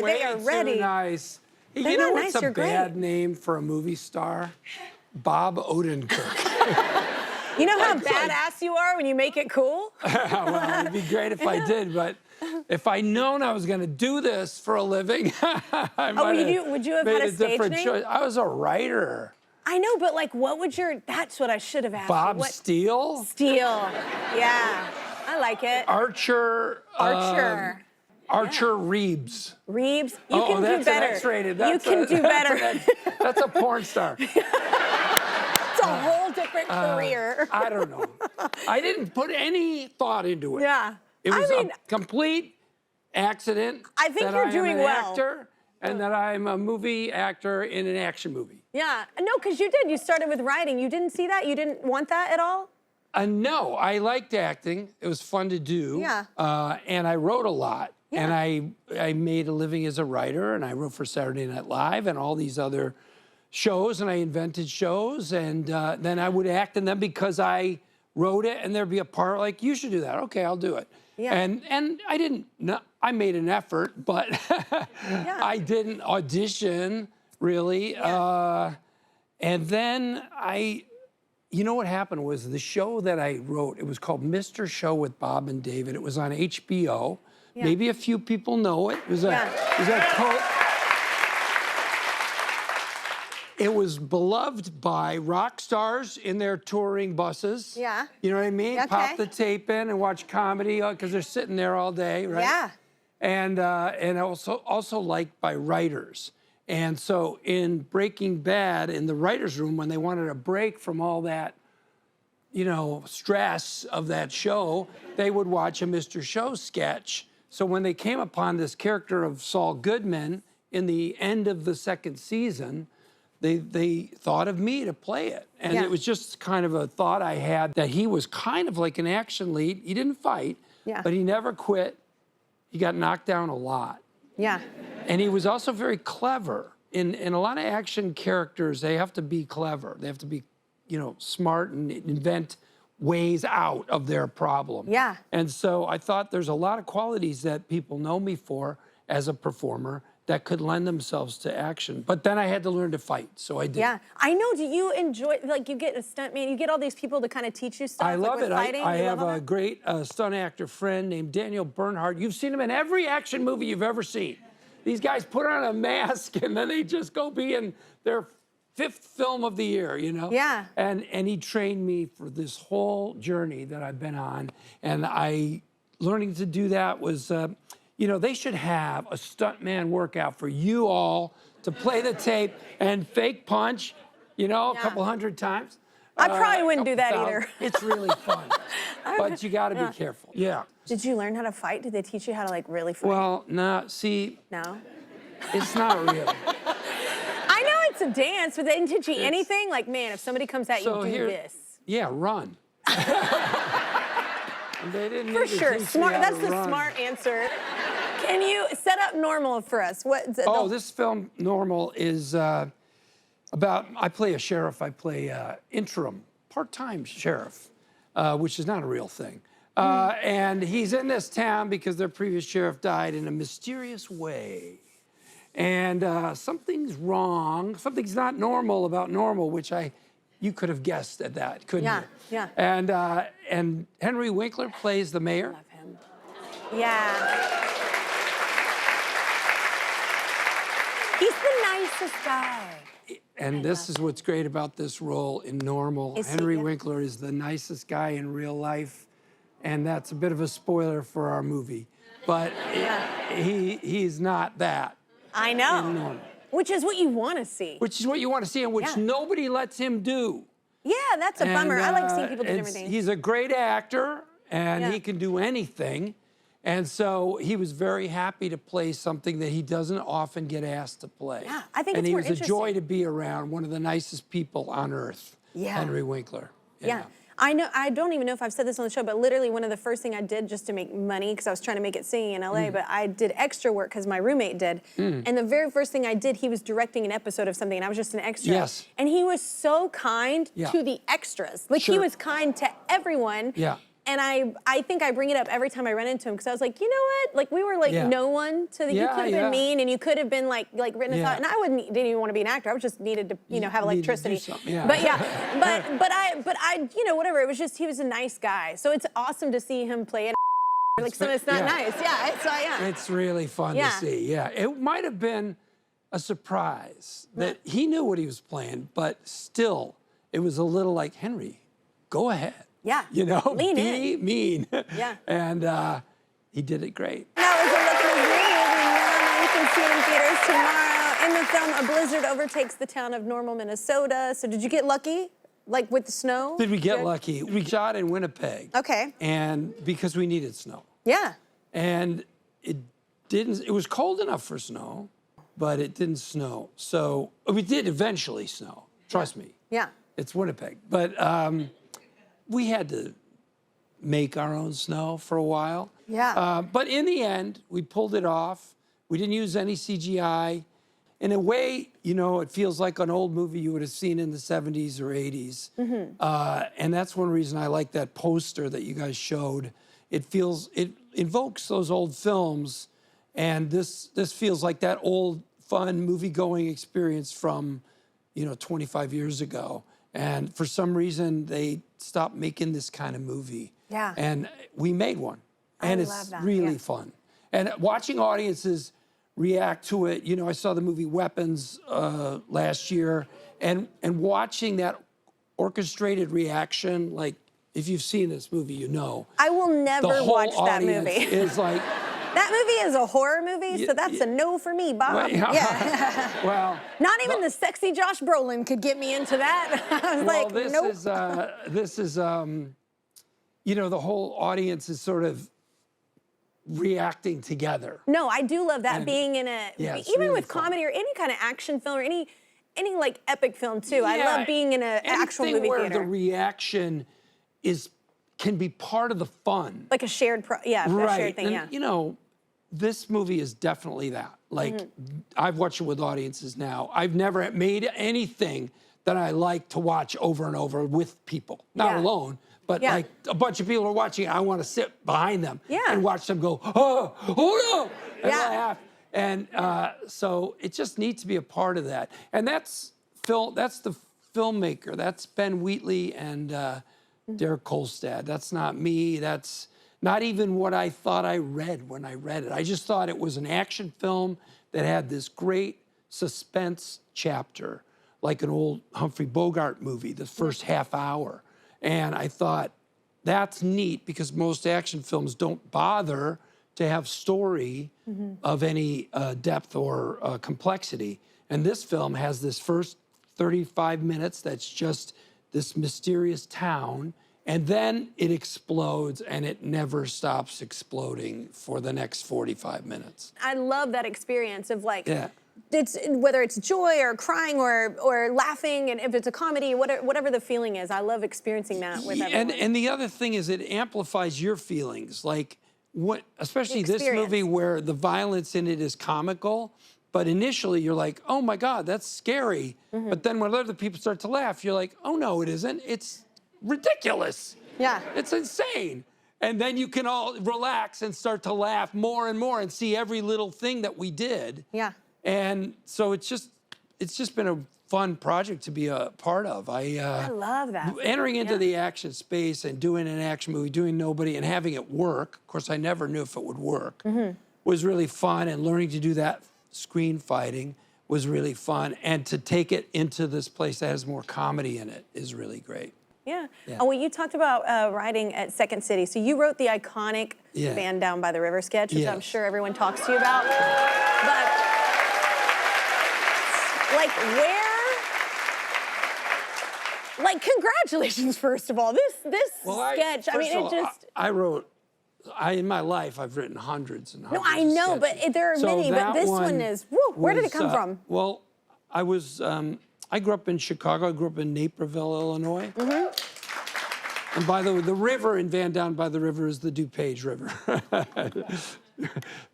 they are ready. Too nice. They're You know not what's nice, a you're bad great. name for a movie star? Bob Odenkirk. You know how badass you are when you make it cool? Well, it'd be great if I did, but if I'd known I was going to do this for a living, I would you have made had a a stage different name? choice. I was a writer. I know, but like, what would your? That's what I should have asked. Bob you. What? Steele? Steele. Yeah, I like it. Archer. Archer. Archer Reeves. Reeves. You can do that's better. An X-rated. You can do better. That's a porn star. It's a whole different career. I don't know. I didn't put any thought into it. Yeah. It was a complete accident. I think that you're I doing am an well. actor, and that I'm a movie actor in an action movie. Yeah. No, because you did. You started with writing. You didn't see that? You didn't want that at all? No, I liked acting. It was fun to do. Yeah. And I wrote a lot. Yeah. And I made a living as a writer, and I wrote for Saturday Night Live and all these other shows, and I invented shows, and then I would act in them because I wrote it, and there'd be a part like, you should do that. Okay, I'll do it. Yeah. And I didn't, I made an effort, but Yeah. I didn't audition, really. Yeah. And then you know what happened was the show that I wrote, it was called Mr. Show with Bob and David. It was on HBO. Yeah. Maybe a few people know it. It was It was beloved by rock stars in their touring buses. Yeah. You know what I mean? Okay. Pop the tape in and watch comedy because they're sitting there all day, right? Yeah. And also liked by writers. And so in Breaking Bad, in the writer's room, when they wanted a break from all that, stress of that show, they would watch a Mr. Show sketch. So when they came upon this character of Saul Goodman in the end of the second season, they thought of me to play it. And it was just kind of a thought I had that he was kind of like an action lead. He didn't fight, but he never quit. He got knocked down a lot. Yeah. And he was also very clever. In a lot of action characters, they have to be clever. They have to be, smart and invent ways out of their problem. Yeah. And so I thought there's a lot of qualities that people know me for as a performer that could lend themselves to action. But then I had to learn to fight, so I did. Yeah. I know, do you enjoy, like, you get a stuntman, you get all these people to kind of teach you stuff? I love it. Fighting? I You have love all a that? great stunt actor friend named Daniel Bernhardt. You've seen him in every action movie you've ever seen. These guys put on a mask and then they just go be in their 5th film of the year, Yeah. And he trained me for this whole journey that I've been on. And learning to do that was, they should have a stuntman workout for you all to play the tape and fake punch, a couple hundred times. I probably wouldn't do that either. It's really fun, but you got to be careful. Yeah. Did you learn how to fight? Did they teach you how to, like, really fight? Well, no, see, No? it's not real. I know it's a dance, but they didn't teach you anything? Like, man, if somebody comes at you, do this. Yeah, run. They didn't For need to sure. teach me Smart. how That's to the run. smart answer. Can you set up Normal for us? This film, Normal, is about, I play a sheriff. I play interim, part-time sheriff, which is not a real thing. And he's in this town because their previous sheriff died in a mysterious way. And something's wrong. Something's not normal about Normal, which you could have guessed at that, couldn't you? Yeah. And Henry Winkler plays the mayor. Love him. Yeah. He's the nicest guy. And this is what's great about this role in Normal. Henry Winkler is the nicest guy in real life. And that's a bit of a spoiler for our movie. But he's not that. I know. Which is what you want to see. Which is what you want to see, and which nobody lets him do. Yeah, that's a bummer. I like seeing people do different things. He's a great actor, and he can do anything. And so he was very happy to play something that he doesn't often get asked to play. Yeah, I think it's more interesting. And he was a joy to be around, one of the nicest people on earth, Henry Winkler. Yeah. I know. I don't even know if I've said this on the show, but literally one of the first things I did just to make money, because I was trying to make it singing in LA, but I did extra work because my roommate did. And the very first thing I did, he was directing an episode of something, and I was just an extra. Yes. And he was so kind to the extras. Like, he was kind to everyone. Yeah. And I think I bring it up every time I run into him because I was like, you know what? Like we were like no one to the. You could have been mean, and you could have been like written us out. And I didn't even want to be an actor. I just needed to have electricity. But but I whatever. It was just he was a nice guy. So it's awesome to see him play it. Like so it's not nice. It's really fun to see. Yeah, it might have been a surprise that he knew what he was playing, but still, it was a little like, Henry, go ahead. Yeah. Lean be mean. Yeah. And he did it great. That was a look at his movie. You can see it in theaters tomorrow. In the film, a blizzard overtakes the town of Normal, Minnesota. So did you get lucky? Like with the snow? Did we get lucky? We shot in Winnipeg. Okay. And because we needed snow. Yeah. And it was cold enough for snow, but it didn't snow. So we did eventually snow. Trust me. Yeah. It's Winnipeg. But we had to make our own snow for a while. Yeah. But in the end, we pulled it off. We didn't use any CGI. In a way, it feels like an old movie you would have seen in the 70s or 80s. And that's one reason I like that poster that you guys showed. It invokes those old films. And this feels like that old, fun, movie-going experience from, 25 years ago. And for some reason, they stopped making this kind of movie. Yeah. And we made one. And it's really fun. And watching audiences react to it. I saw the movie Weapons last year, and watching that orchestrated reaction, like if you've seen this movie, I will never watch that movie. Is like that movie is a horror movie, so that's a no for me, Bob. Well, not even the sexy Josh Brolin could get me into that. I was like, nope. This is the whole audience is sort of reacting together. No, I do love that, being in even really with comedy or any kind of action film or any like epic film too. I love being in an actual movie where theater. The reaction can be part of the fun. Like a shared a shared thing, and, this movie is definitely that. Like, I've watched it with audiences now. I've never made anything that I like to watch over and over with people, not alone. But like a bunch of people are watching, I want to sit behind them and watch them go, oh no, and laugh. And so it just needs to be a part of that. And that's the filmmaker. That's Ben Wheatley and Derek Kolstad. That's not me. That's not even what I thought I read when I read it. I just thought it was an action film that had this great suspense chapter, like an old Humphrey Bogart movie, the first half hour. And I thought, that's neat because most action films don't bother to have story of any depth or complexity. And this film has this first 35 minutes that's just this mysterious town, and then it explodes and it never stops exploding for the next 45 minutes. I love that experience of like, it's whether it's joy or crying or laughing, and if it's a comedy, whatever the feeling is, I love experiencing that with everyone. And the other thing is it amplifies your feelings, like especially this movie where the violence in it is comical, but initially you're like, oh my God, that's scary. But then when other people start to laugh, you're like, oh no, it isn't. It's ridiculous. Yeah. It's insane. And then you can all relax and start to laugh more and more and see every little thing that we did. Yeah. And so it's just been a fun project to be a part of. I love that. Entering into the action space and doing an action movie, doing Nobody, and having it work. Of course, I never knew if it would work. Was really fun, and learning to do that screen fighting was really fun. And to take it into this place that has more comedy in it is really great. Yeah. Oh, well, you talked about writing at Second City. So you wrote the iconic Van Down by the River sketch, which I'm sure everyone talks to you about. But like congratulations, first of all. This sketch, I mean, it just... in my life, I've written hundreds and hundreds No, I know, of sketches. but there are many, but this one is, where did it come from? Well, I grew up in Chicago. I grew up in Naperville, Illinois. And by the way, the river in Van Down by the River is the DuPage River.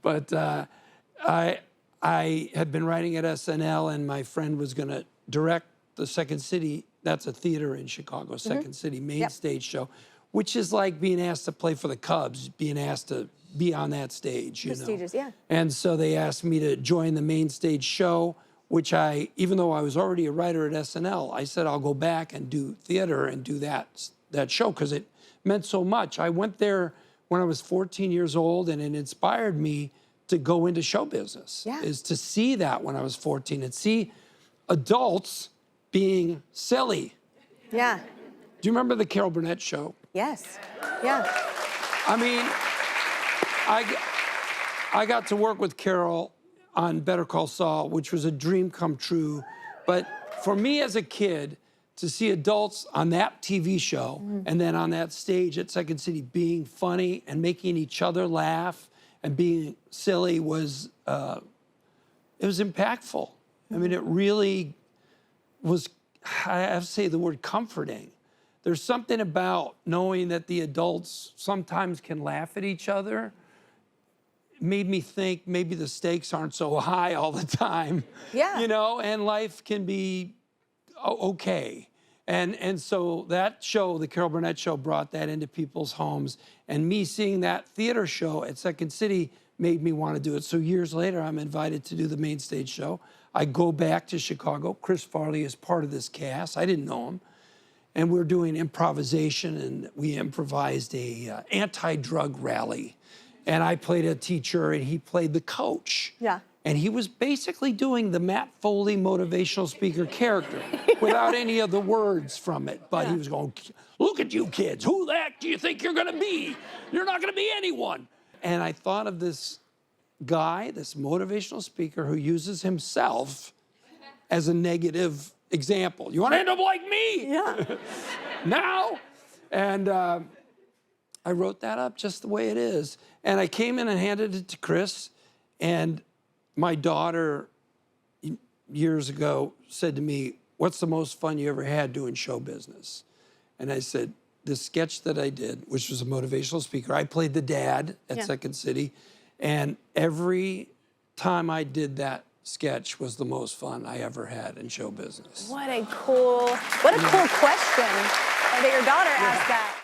But I had been writing at SNL, and my friend was going to direct the Second City. That's a theater in Chicago, Second City main stage show. which is like being asked to play for the Cubs, being asked to be on that stage, you know. Prestigious, yeah. And so they asked me to join the main stage show, which even though I was already a writer at SNL, I said I'll go back and do theater and do that show because it meant so much. I went there when I was 14 years old, and it inspired me to go into show business, is to see that when I was 14 and see adults being silly. Yeah. Do you remember the Carol Burnett show? Yes. Yeah. I mean, I got to work with Carol on Better Call Saul, which was a dream come true. But for me as a kid, to see adults on that TV show and then on that stage at Second City being funny and making each other laugh and being silly was, it was impactful. I mean, it really was, I have to say the word comforting. There's something about knowing that the adults sometimes can laugh at each other. It made me think maybe the stakes aren't so high all the time. Yeah. You know, and life can be okay. And so that show, the Carol Burnett show, brought that into people's homes. And me seeing that theater show at Second City made me want to do it. So years later, I'm invited to do the main stage show. I go back to Chicago. Chris Farley is part of this cast. I didn't know him. And we're doing improvisation, and we improvised a anti-drug rally. And I played a teacher, and he played the coach. Yeah. And he was basically doing the Matt Foley motivational speaker character without any of the words from it. But he was going, look at you kids. Who the heck do you think you're going to be? You're not going to be anyone. And I thought of this guy, this motivational speaker who uses himself as a negative example. You want to end up like me? Yeah. Now? And I wrote that up just the way it is. And I came in and handed it to Chris. And my daughter, years ago, said to me, what's the most fun you ever had doing show business? And I said, this sketch that I did, which was a motivational speaker, I played the dad at Second City. And every time I did that sketch was the most fun I ever had in show business. What a cool question that your daughter asked that.